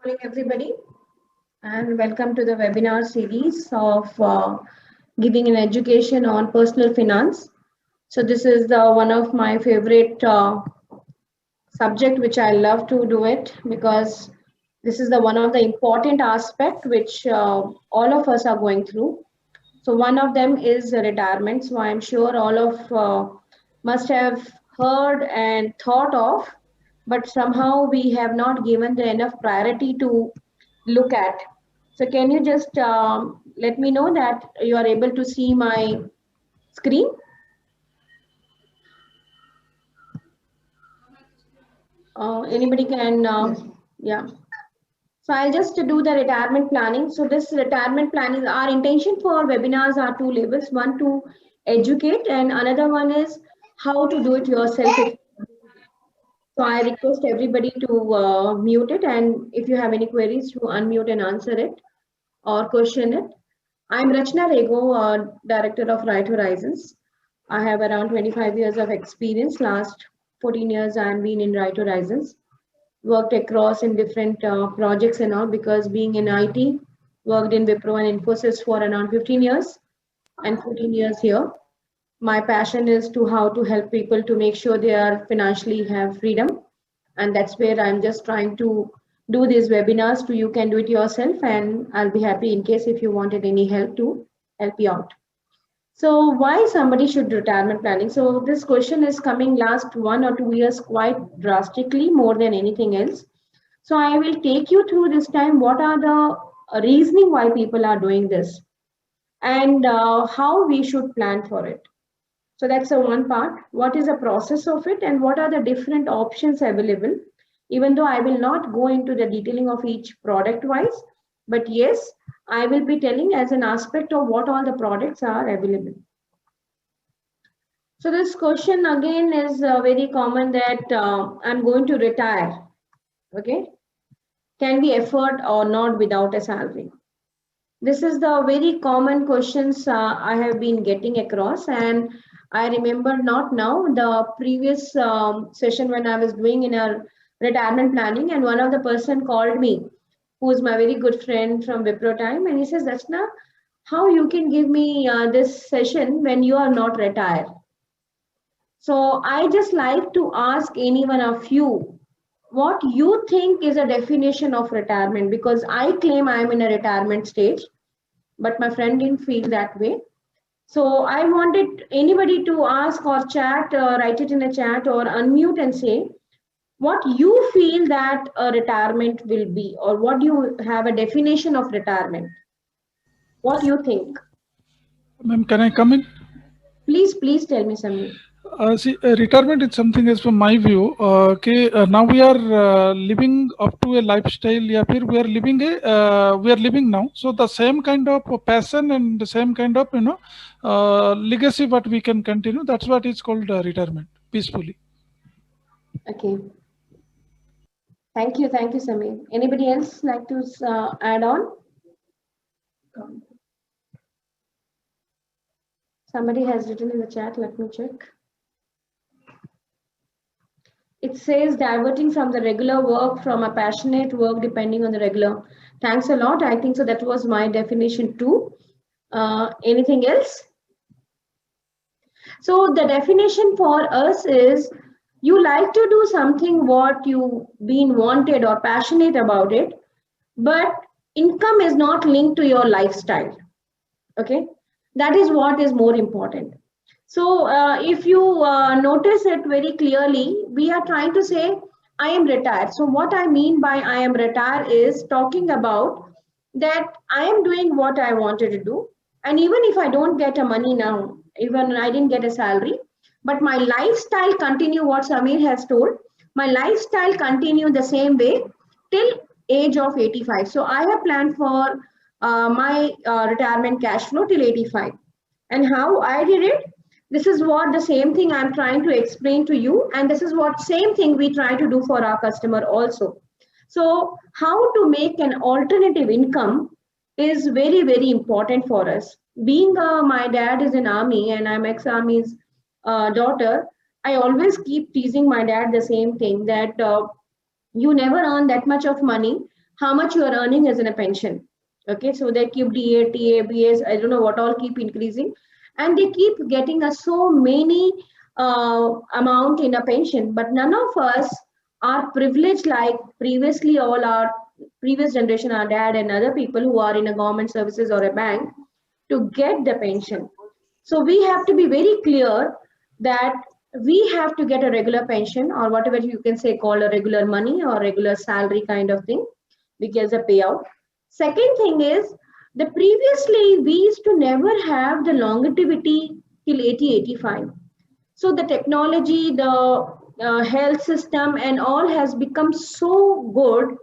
Morning, everybody, and welcome to the webinar series of giving an education on personal finance. So this is the one of my favorite subject, which I love to do it because this is the one of the important aspect which all of us are going through. So one of them is retirement. So I'm sure all of must have heard and thought of, but somehow we have not given the enough priority to look at. So can you just let me know that you are able to see my screen? Anybody can, Yes. yeah. So I'll just do the retirement planning. So this retirement planning, our intention for webinars are two levels. One to educate and another one is how to do it yourself. So I request everybody to mute it, and if you have any queries to unmute and answer it or question it. I'm Rachna Rego, Director of Right Horizons. I have around 25 years of experience. Last 14 years I've been in Right Horizons. Worked across in different projects and all because being in IT, worked in Wipro and Infosys for around 15 years and 14 years here. My passion is to how to help people to make sure they are financially have freedom, and that's where I'm just trying to do these webinars to you can do it yourself, and I'll be happy in case if you wanted any help to help you out. So why somebody should retirement planning? So this question is coming last 1 or 2 years quite drastically more than anything else. So I will take you through this time what are the reasoning why people are doing this and how we should plan for it. So that's the one part. What is the process of it and what are the different options available? Even though I will not go into the detailing of each product wise, but yes, I will be telling as an aspect of what all the products are available. So this question again is very common that I'm going to retire. Okay, can we afford or not without a salary? This is the very common questions I have been getting across, and I remember not now the previous session when I was doing in a retirement planning, and one of the person called me, who is my very good friend from Wipro time, and he says, "Rachna, how you can give me this session when you are not retired?" So I just like to ask any one of you what you think is a definition of retirement because I claim I am in a retirement stage but my friend didn't feel that way. So I wanted anybody to ask or chat, write it in a chat or unmute and say what you feel that a retirement will be or what you have a definition of retirement. What you think? Ma'am, can I come in? Please tell me, Samir. Retirement is something as from my view. Now we are living up to a lifestyle. Yeah, we are living we are living now. So the same kind of passion and the same kind of legacy what we can continue. That's what is called retirement peacefully. Okay. Thank you, Samir. Anybody else like to add on? Somebody has written in the chat. Let me check. It says diverting from the regular work from a passionate work depending on the regular. Thanks a lot. I think so. That was my definition too. Anything else? So the definition for us is you like to do something what you been wanted or passionate about it, but income is not linked to your lifestyle. Okay, that is what is more important. So if you notice it very clearly, we are trying to say I am retired. So what I mean by I am retired is talking about that I am doing what I wanted to do, and even if I don't get a money now, even I didn't get a salary, but my lifestyle continue what Samir has told. My lifestyle continue the same way till age of 85. So I have planned for my retirement cash flow till 85. And how I did it, this is what the same thing I'm trying to explain to you, and this is what same thing we try to do for our customer also. So how to make an alternative income is very very important for us. Being my dad is in army and I'm ex-army's daughter, I always keep teasing my dad the same thing that you never earn that much of money. how much you are earning as in a pension. Okay, so they keep DA, TA, BS, I don't know what all keep increasing, and they keep getting us so many amount in a pension, but none of us are privileged like previously all our previous generation, our dad and other people who are in a government services or a bank to get the pension. So we have to be very clear that we have to get a regular pension or whatever you can say called a regular money or regular salary kind of thing because a payout. Second thing is the previously we used to never have the longevity till 80, 85. So the technology, the health system and all has become so good.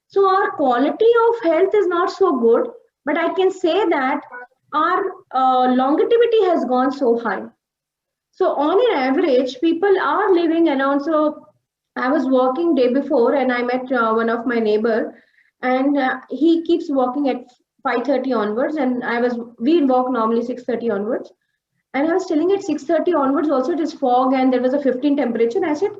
So our quality of health is not so good, but I can say that our longevity has gone so high. So on an average, people are living around. So I was walking day before, and I met one of my neighbor, and he keeps walking at 5:30 onwards, and we walk normally 6:30 onwards, and I was telling at 6:30 onwards also it is fog and there was a 15 temperature. I said,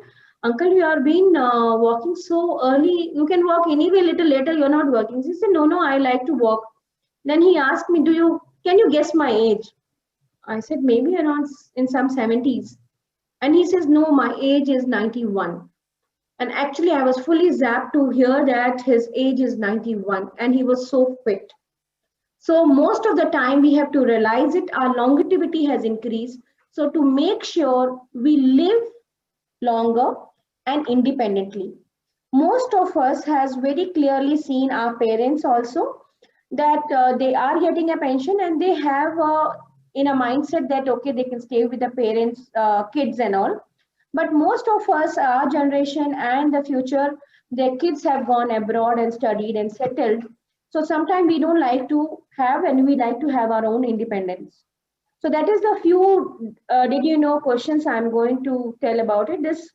Uncle, you are been walking so early. You can walk anyway little later. You're not working. He said, no, I like to walk. Then he asked me, can you guess my age? I said, maybe around in some 70s. And he says, no, my age is 91. And actually, I was fully zapped to hear that his age is 91 and he was so fit. So most of the time we have to realize it, our longevity has increased. So to make sure we live longer and independently. Most of us has very clearly seen our parents also that they are getting a pension and they have in a mindset that okay they can stay with the parents, kids and all. But most of us, our generation and the future, their kids have gone abroad and studied and settled. So sometimes we don't like to have and we like to have our own independence. So that is the few did you know questions I'm going to tell about it. This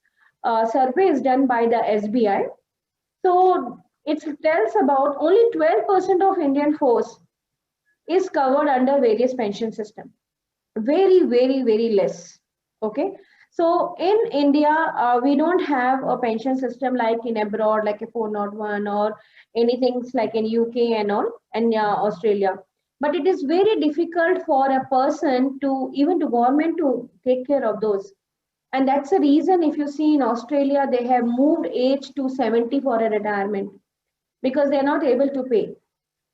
survey is done by the SBI. So it tells about only 12% of Indian force is covered under various pension system. Very, very, very less. Okay. So in India, we don't have a pension system like in abroad, like a 401 or anything like in UK and all, and Australia. But it is very difficult for a person to, even to government to take care of those. And that's the reason if you see in Australia, they have moved age to 70 for a retirement because they're not able to pay.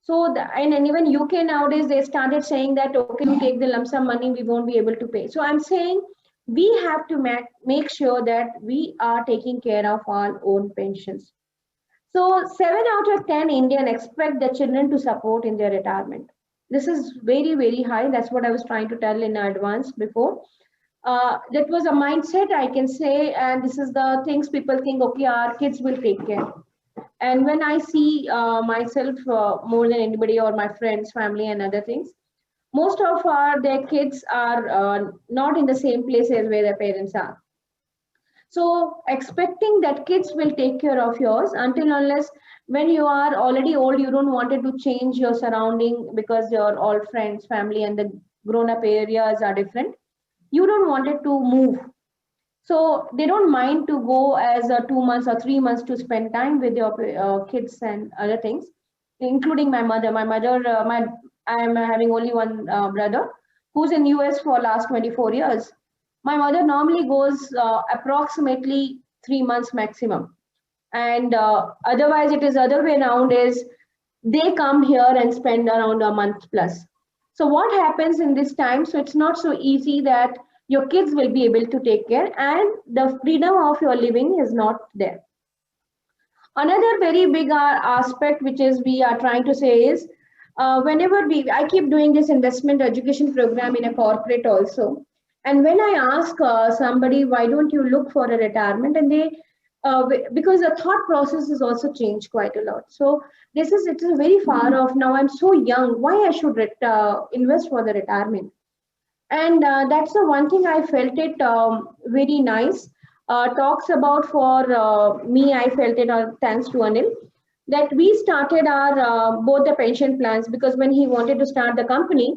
So, and even UK nowadays, they started saying that, okay, you take the lump sum money, we won't be able to pay. So I'm saying we have to make sure that we are taking care of our own pensions. So 7 out of 10 Indian expect their children to support in their retirement. This is very, very high. That's what I was trying to tell in advance before. That was a mindset I can say, and this is the things people think, okay, our kids will take care. And when I see myself more than anybody or my friends, family and other things, most of their kids are not in the same place as where their parents are. So expecting that kids will take care of yours until unless when you are already old, you don't wanted to change your surrounding because your all friends, family and the grown up areas are different. You don't wanted to move. So they don't mind to go as 2 months or 3 months to spend time with your kids and other things, including my mother. I am having only one brother who's in US for last 24 years. My mother normally goes approximately 3 months maximum. And otherwise it is other way around is they come here and spend around a month plus. So what happens in this time? So it's not so easy that your kids will be able to take care and the freedom of your living is not there. Another very big aspect which is we are trying to say is whenever I keep doing this investment education program in a corporate also. And when I ask somebody, why don't you look for a retirement? And they, because the thought process has also changed quite a lot. So it is very far off now. I'm so young. Why I should invest for the retirement? And that's the one thing I felt it very nice. Talks about for me, I felt it thanks to Anil, that we started our both the pension plans because when he wanted to start the company,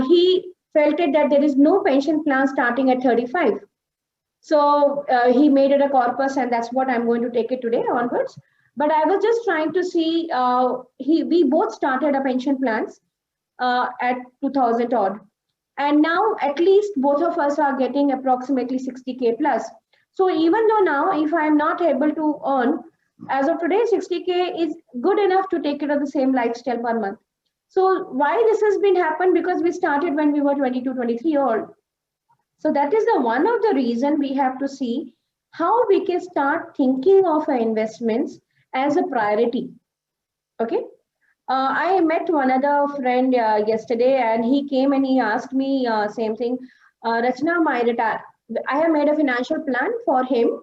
he felt it that there is no pension plan starting at 35. So he made it a corpus and that's what I'm going to take it today onwards. But I was just trying to see, we both started a pension plans at 2000 odd. And now at least both of us are getting approximately 60K plus. So even though now, if I'm not able to earn, as of today, 60K is good enough to take care of the same lifestyle per month. So why this has been happened? Because we started when we were 22, 23 old. So that is the one of the reason we have to see how we can start thinking of our investments as a priority. Okay. I met one other friend yesterday, and he came and he asked me same thing. Rachna, I have made a financial plan for him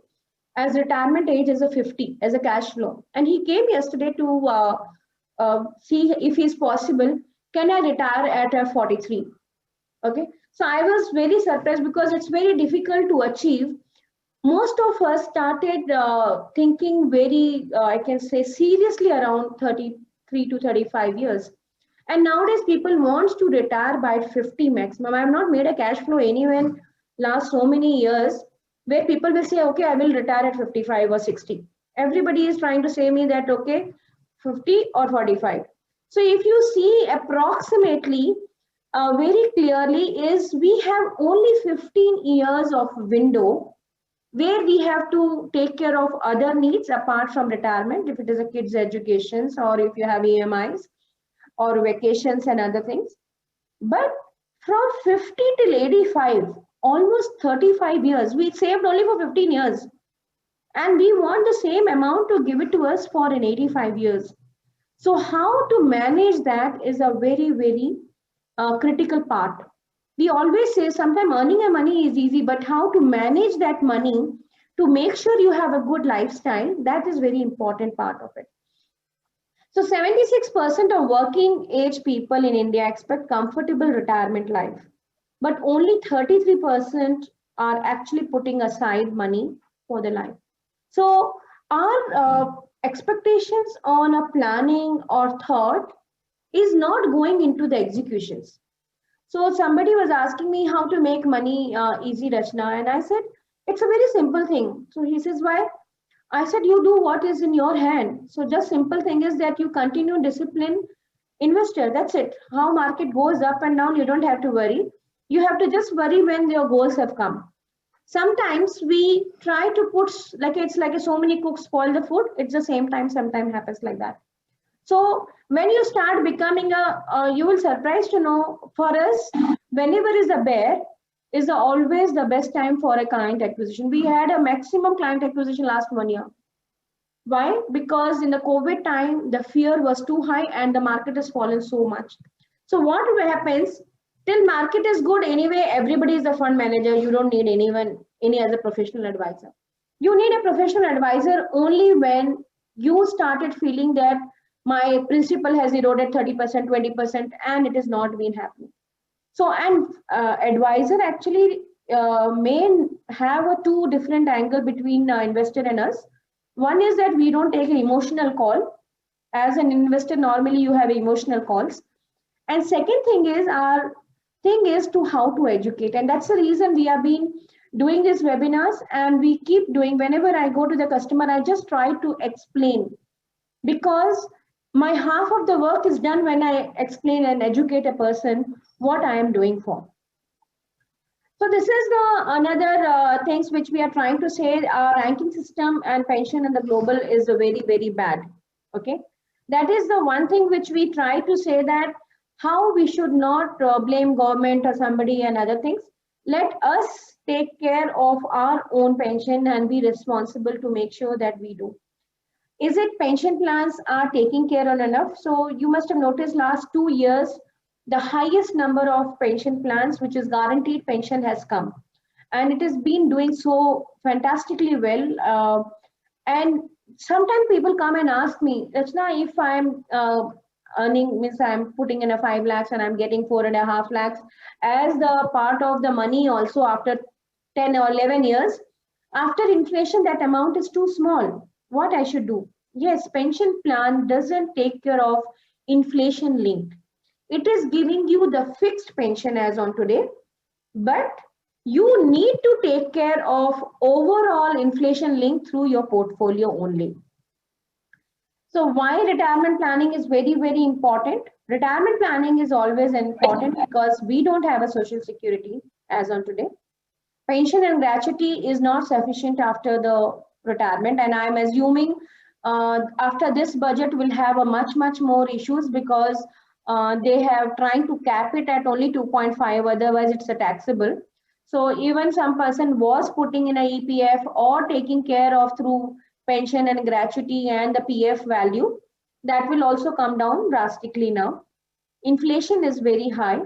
as retirement age is a 50 as a cash flow, and he came yesterday to see if it's possible. Can I retire at 43? Okay, so I was very surprised because it's very difficult to achieve. Most of us started thinking very, I can say, seriously around 33 to 35 years. And nowadays, people want to retire by 50 maximum. I have not made a cash flow anywhere last so many years where people will say, okay, I will retire at 55 or 60. Everybody is trying to say me that, okay, 50 or 45. So if you see approximately very clearly is we have only 15 years of window where we have to take care of other needs apart from retirement, if it is a kid's education or if you have EMIs or vacations and other things. But from 50 till 85, almost 35 years, we saved only for 15 years. And we want the same amount to give it to us for an 85 years. So how to manage that is a very, very critical part. We always say sometimes earning a money is easy, but how to manage that money to make sure you have a good lifestyle, that is very important part of it. So 76% of working age people in India expect comfortable retirement life, but only 33% are actually putting aside money for the life. So our expectations on a planning or thought is not going into the executions. So somebody was asking me how to make money easy, Rachna, and I said, it's a very simple thing. So he says, why? I said, you do what is in your hand. So just simple thing is that you continue discipline investor. That's it. How market goes up and down, you don't have to worry. You have to just worry when your goals have come. Sometimes we try to put, like it's like so many cooks spoil the food. It's the same time, sometimes happens like that. So when you start becoming you will surprise to know for us, whenever is a bear, is always the best time for a client acquisition. We had a maximum client acquisition last 1 year. Why? Because in the COVID time, the fear was too high and the market has fallen so much. So what happens, till market is good anyway, everybody is a fund manager. You don't need any other professional advisor. You need a professional advisor only when you started feeling that my principal has eroded 30%, 20%, and it has not been happening. So, and advisor actually may have a two different angle between investor and us. One is that we don't take an emotional call. As an investor, normally you have emotional calls. And second thing is our thing is to how to educate. And that's the reason we have been doing these webinars, and we keep doing. Whenever I go to the customer, I just try to explain, because my half of the work is done when I explain and educate a person what I am doing for. So this is the another things which we are trying to say. Our ranking system and pension in the global is very, very bad. Okay, that is the one thing which we try to say, that how we should not blame government or somebody and other things. Let us take care of our own pension and be responsible to make sure that we do. Is it pension plans are taking care on enough? So you must have noticed last 2 years, the highest number of pension plans, which is guaranteed pension, has come. And it has been doing so fantastically well. And sometimes people come and ask me, Rachna, if I'm earning, means I'm putting in a 5 lakhs and I'm getting 4.5 lakhs as the part of the money also after 10 or 11 years, after inflation, that amount is too small. What I should do? Yes, pension plan doesn't take care of inflation linked. It is giving you the fixed pension as on today, but you need to take care of overall inflation link through your portfolio only. So why retirement planning is very, very important? Retirement planning is always important because we don't have a social security as on today. Pension and gratuity is not sufficient after the retirement, and I'm assuming after this budget will have a much more issues because they have trying to cap it at only 2.5, otherwise it's a taxable. So even some person was putting in a EPF or taking care of through pension and gratuity and the PF value, that will also come down drastically now. Inflation is very high,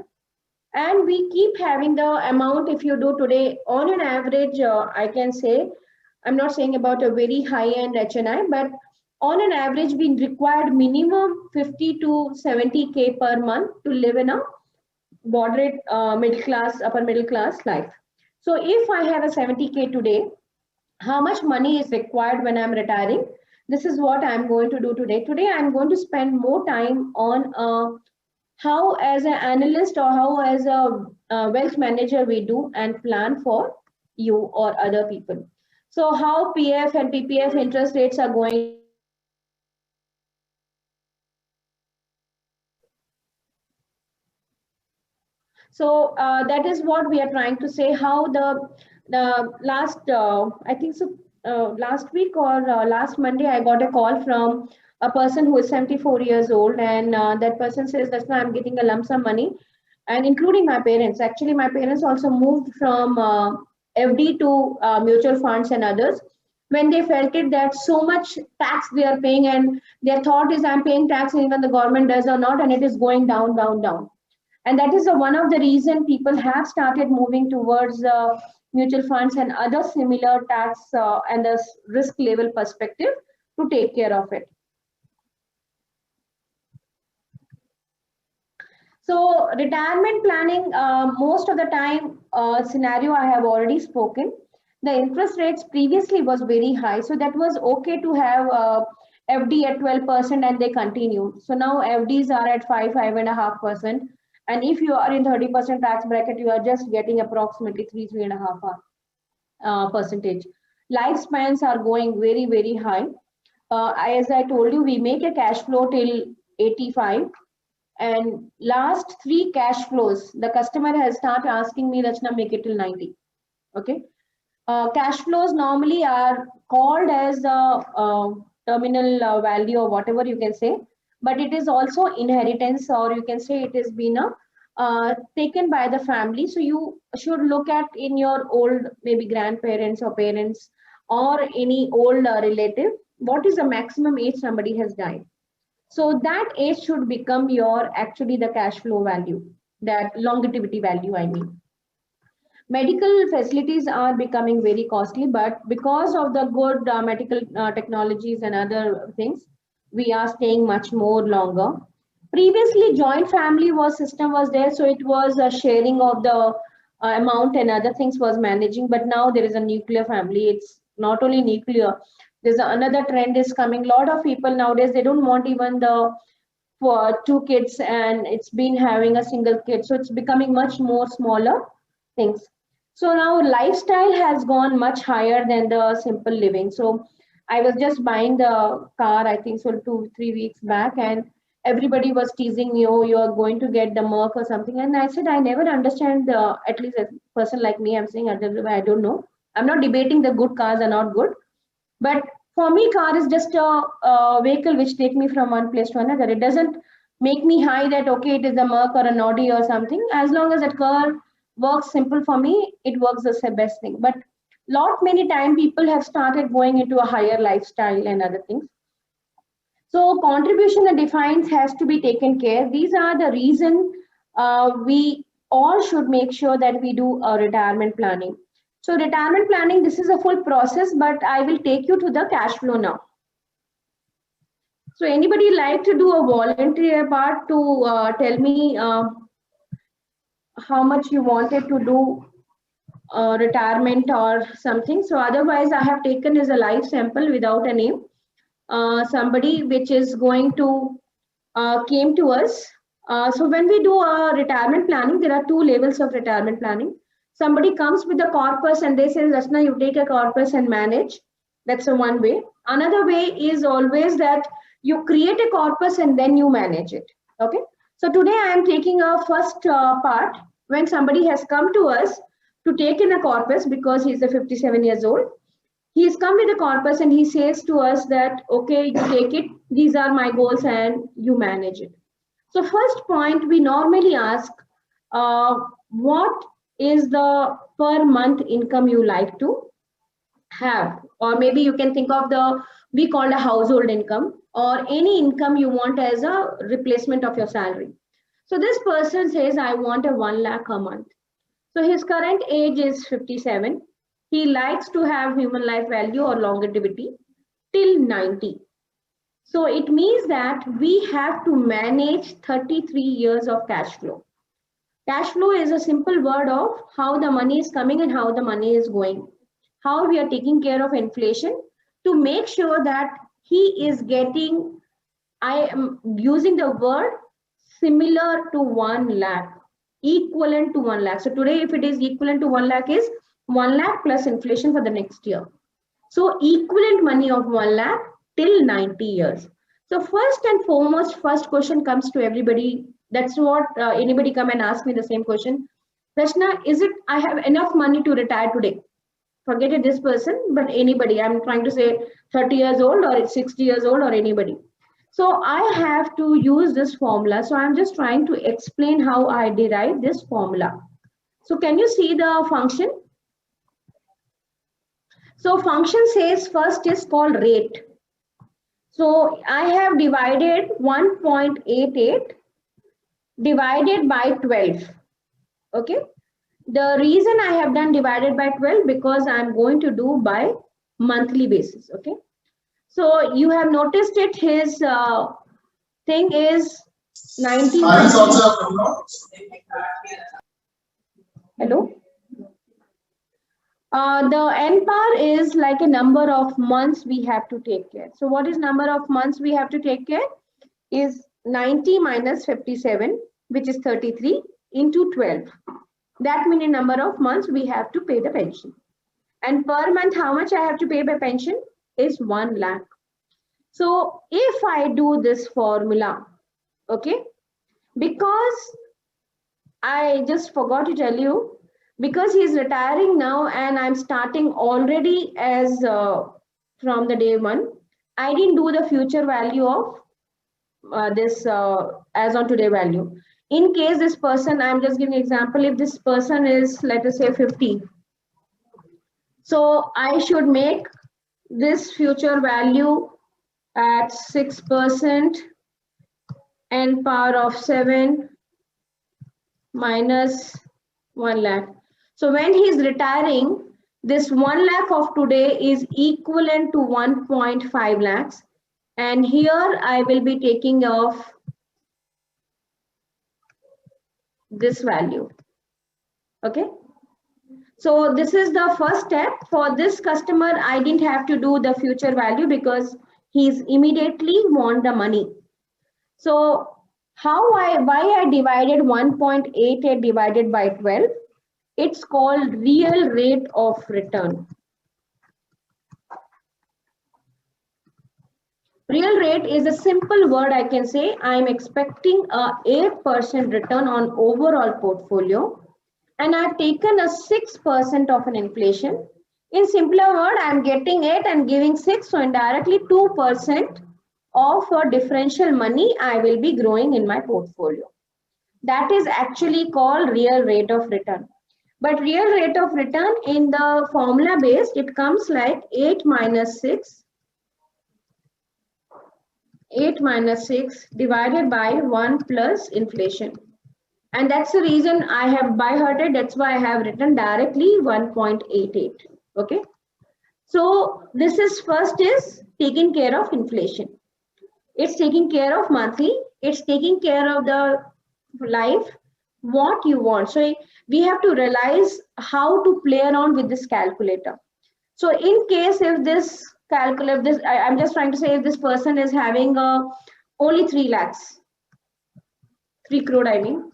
and we keep having the amount. If you do today on an average, I can say, I'm not saying about a very high end HNI, but on an average we required minimum 50 to 70K per month to live in a moderate middle class, upper middle class life. So if I have a 70K today, how much money is required when I'm retiring? This is what I'm going to do today. Today I'm going to spend more time on how as an analyst or how as a wealth manager we do and plan for you or other people. So how PF and PPF interest rates are going. So that is what we are trying to say, how the last, I think so, last week or last Monday, I got a call from a person who is 74 years old, and that person says, that's why I'm getting a lump sum money, and including my parents. Actually, my parents also moved from FD to mutual funds and others when they felt it that so much tax they are paying, and their thought is, I'm paying tax even the government does or not, and it is going down, down, down. And that is one of the reason people have started moving towards mutual funds and other similar tax and the risk level perspective to take care of it. So retirement planning, most of the time scenario I have already spoken. The interest rates previously was very high, so that was okay to have FD at 12% and they continue. So now FDs are at 5.5%. And if you are in 30% tax bracket, you are just getting approximately 3.5 percentage. Lifespans are going very, very high. As I told you, we make a cash flow till 85. And last 3 cash flows, the customer has started asking me, Rachna, make it till 90. Okay. Cash flows normally are called as terminal value or whatever you can say, but it is also inheritance, or you can say it has been taken by the family. So you should look at in your old maybe grandparents or parents or any old relative, what is the maximum age somebody has died. So that age should become your actually the cash flow value, that longevity value, I mean. Medical facilities are becoming very costly, but because of the good medical technologies and other things, we are staying much more longer. Previously, joint family system was there, so it was a sharing of the amount and other things was managing. But now there is a nuclear family. It's not only nuclear. There's another trend is coming. A lot of people nowadays, they don't want even the for 2 kids, and it's been having a single kid. So it's becoming much more smaller things. So now lifestyle has gone much higher than the simple living. So I was just buying the car, I think so 2-3 weeks back, and everybody was teasing me, oh, you're going to get the Merc or something. And I said, I never understand, at least a person like me, I'm saying, I don't know. I'm not debating the good cars are not good. But for me, car is just a vehicle which take me from one place to another. It doesn't make me high that, okay, it is a Merc or an Audi or something. As long as that car works simple for me, it works as the best thing. But many time people have started going into a higher lifestyle and other things. So contribution and defines has to be taken care. These are the reason we all should make sure that we do a retirement planning. So retirement planning, this is a full process, but I will take you to the cash flow now. So anybody like to do a volunteer part to tell me how much you wanted to do retirement or something? So otherwise I have taken as a live sample without a name. Somebody which is going to came to us. So when we do a retirement planning, there are 2 levels of retirement planning. Somebody comes with a corpus and they say, Rachna, you take a corpus and manage. That's the one way. Another way is always that You create a corpus and then you manage it. Okay. So today I am taking a first part when somebody has come to us to take in a corpus because he's a 57 years old. He's come with a corpus and he says to us that, okay, you take it. These are my goals and you manage it. So first point we normally ask, what is the per month income you like to have? Or maybe you can think of the, we call a household income, or any income you want as a replacement of your salary. So this person says, I want a 1 lakh a month. So his current age is 57. He likes to have human life value or longevity till 90. So it means that we have to manage 33 years of cash flow. Cash flow is a simple word of how the money is coming and how the money is going. How we are taking care of inflation to make sure that he is getting, I am using the word similar to 1 lakh, equivalent to 1 lakh. So today, if it is equivalent to 1 lakh, is 1 lakh plus inflation for the next year. So equivalent money of 1 lakh till 90 years. So first and foremost, first question comes to everybody. That's what anybody come and ask me the same question. Prashna, is it I have enough money to retire today? Forget it, this person, but anybody. I'm trying to say 30 years old or 60 years old or anybody. So I have to use this formula. So I'm just trying to explain how I derive this formula. So can you see the function? So function says first is called rate. So I have divided 1.88 divided by 12. Okay. The reason I have done divided by 12 because I'm going to do by monthly basis. Okay. So you have noticed it. His thing is 90. Hello. The n bar is like a number of months we have to take care. So what is number of months we have to take care? Is 90 minus 57, which is 33 into 12. That means number of months we have to pay the pension. And per month, how much I have to pay by pension is 1 lakh. So if I do this formula, okay, because I just forgot to tell you, because he's retiring now and I'm starting already as from the day one, I didn't do the future value of this as on today value. In case this person, I'm just giving an example, if this person is, let us say 50. So I should make this future value at 6% n power of 7 minus 1 lakh. So when he's retiring, this 1 lakh of today is equivalent to 1.5 lakhs. And here I will be taking off this value. Okay. So this is the first step. For this customer, I didn't have to do the future value because he's immediately want the money. So why I divided 1.88 divided by 12? It's called real rate of return. Real rate is a simple word I can say. I'm expecting a 8% return on overall portfolio and I've taken a 6% of an inflation. In simpler word, I'm getting 8 and giving 6, so indirectly 2% of a differential money I will be growing in my portfolio. That is actually called real rate of return. But real rate of return in the formula based, it comes like 8 minus 6 divided by 1 plus inflation. And that's the reason I have by hearted, that's why I have written directly 1.88. Okay. So this is first is taking care of inflation. It's taking care of monthly. It's taking care of the life, what you want. So we have to realize how to play around with this calculator. So in case if this calculate this, I'm just trying to say if this person is having only 3 lakhs, 3 crore I mean,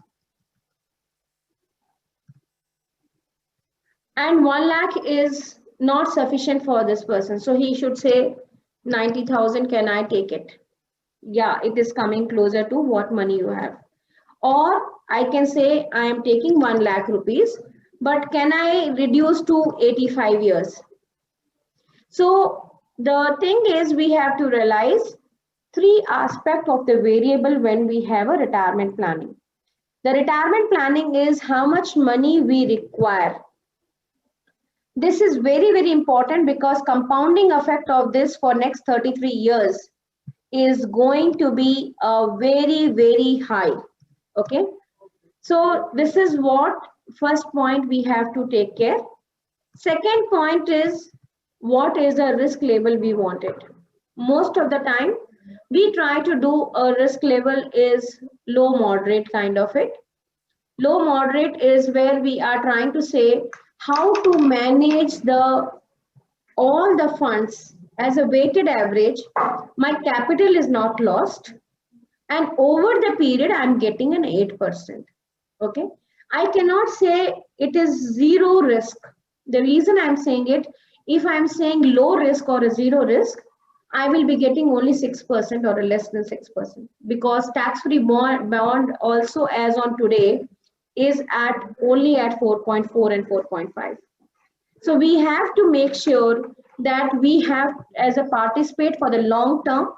and 1 lakh is not sufficient for this person. So he should say 90,000, can I take it? yeah, it is coming closer to what money you have. Or I can say I am taking 1 lakh rupees, but can I reduce to 85 years? So the thing is, we have to realize three aspects of the variable when we have a retirement planning. The retirement planning is how much money we require. This is very, very important because compounding effect of this for next 33 years is going to be very, very high. Okay. So this is what first point we have to take care. Second point is what is the risk level we wanted. Most of the time, we try to do a risk level is low moderate kind of it. Low moderate is where we are trying to say how to manage the all the funds as a weighted average. My capital is not lost, and over the period I'm getting an 8%. Okay, I cannot say it is zero risk. The reason I'm saying it, if I'm saying low risk or a zero risk, I will be getting only 6% or less than 6%, because tax-free bond also as on today is at only at 4.4 and 4.5. So we have to make sure that we have as a participate for the long term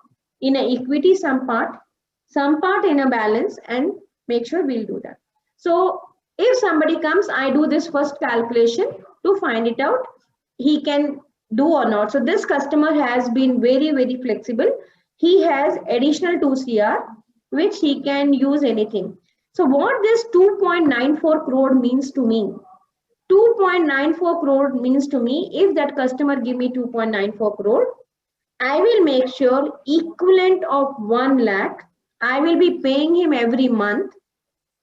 in a equity, some part in a balance, and make sure we'll do that. So if somebody comes, I do this first calculation to find it out, he can do or not. So this customer has been very, very flexible. He has additional 2 CR, which he can use anything. So what this 2.94 crore means to me, 2.94 crore means to me, if that customer give me 2.94 crore, I will make sure equivalent of 1 lakh, I will be paying him every month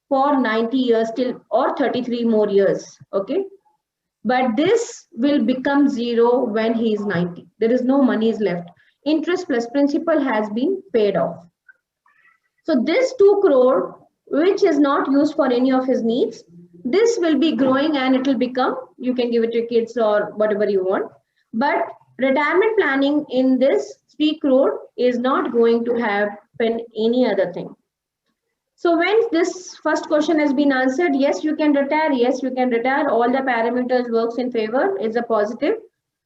for 90 years till or 33 more years. Okay. But this will become zero when he is 90. There is no money is left. Interest plus principal has been paid off. So this 2 crore, which is not used for any of his needs, this will be growing and it will become, you can give it to your kids or whatever you want. But retirement planning in this 3 crore is not going to happen any other thing. So when this first question has been answered, yes, you can retire. Yes, you can retire. All the parameters works in favor. It's a positive,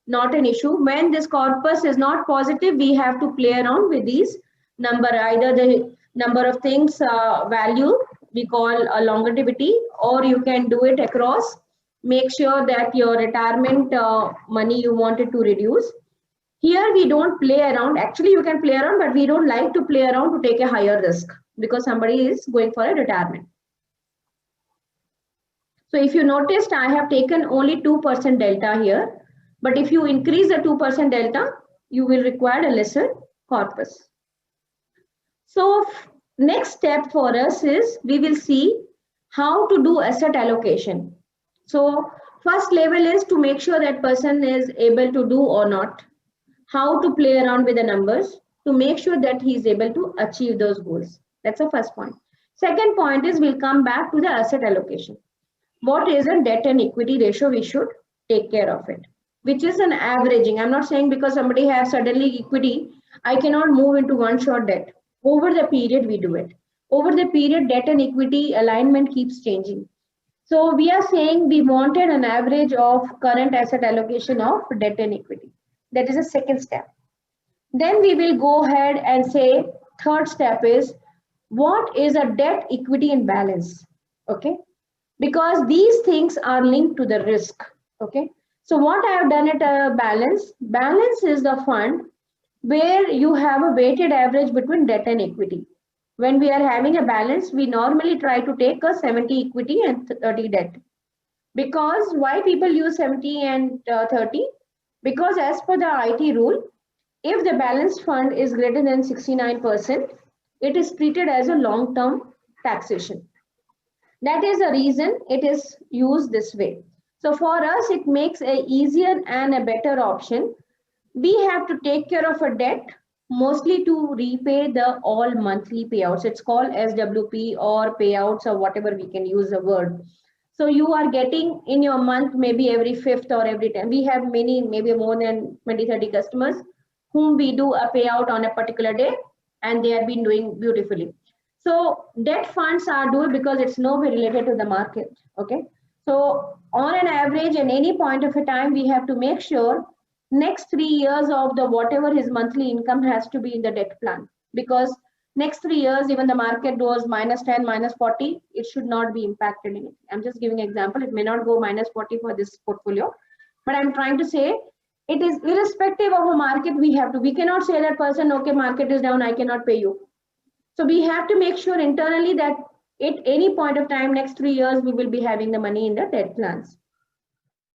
not an issue. When this corpus is not positive, we have to play around with these number, either the number of things value we call a longevity, or you can do it across. Make sure that your retirement money you wanted to reduce. Here we don't play around. Actually, you can play around, but we don't like to play around to take a higher risk because somebody is going for a retirement. So if you noticed, I have taken only 2% delta here. But if you increase the 2% delta, you will require a lesser corpus. So next step for us is we will see how to do asset allocation. So first level is to make sure that person is able to do or not. How to play around with the numbers to make sure that he is able to achieve those goals. That's the first point. Second point is we'll come back to the asset allocation. What is a debt and equity ratio? We should take care of it, which is an averaging. I'm not saying because somebody has suddenly equity, I cannot move into one shot debt. Over the period, we do it. Over the period, debt and equity alignment keeps changing. So we are saying we wanted an average of current asset allocation of debt and equity. That is a second step. Then we will go ahead and say third step is what is a debt, equity, and balance. Okay, because these things are linked to the risk. Okay, so what I have done at a balance. Balance is the fund where you have a weighted average between debt and equity. When we are having a balance, we normally try to take a 70 equity and 30 debt. Because why people use 70 and 30? Because as per the IT rule, if the balanced fund is greater than 69%, it is treated as a long-term taxation. That is the reason it is used this way. So for us, it makes a easier and a better option. We have to take care of a debt mostly to repay the all monthly payouts. It's called SWP or payouts or whatever we can use the word. So you are getting in your month, maybe every 5th or every 10th. We have many, maybe more than 20, 30 customers whom we do a payout on a particular day. and they have been doing beautifully. So debt funds are doing because it's nowhere related to the market. Okay. So on an average, at any point of a time, we have to make sure next 3 years of the whatever his monthly income has to be in the debt plan, because next 3 years, even the market goes -10, -40, it should not be impacted in it. I'm just giving an example. It may not go -40 for this portfolio, but I'm trying to say it is irrespective of a market. We cannot say that person, okay, market is down, I cannot pay you. So we have to make sure internally that at any point of time, next 3 years, we will be having the money in the debt plans.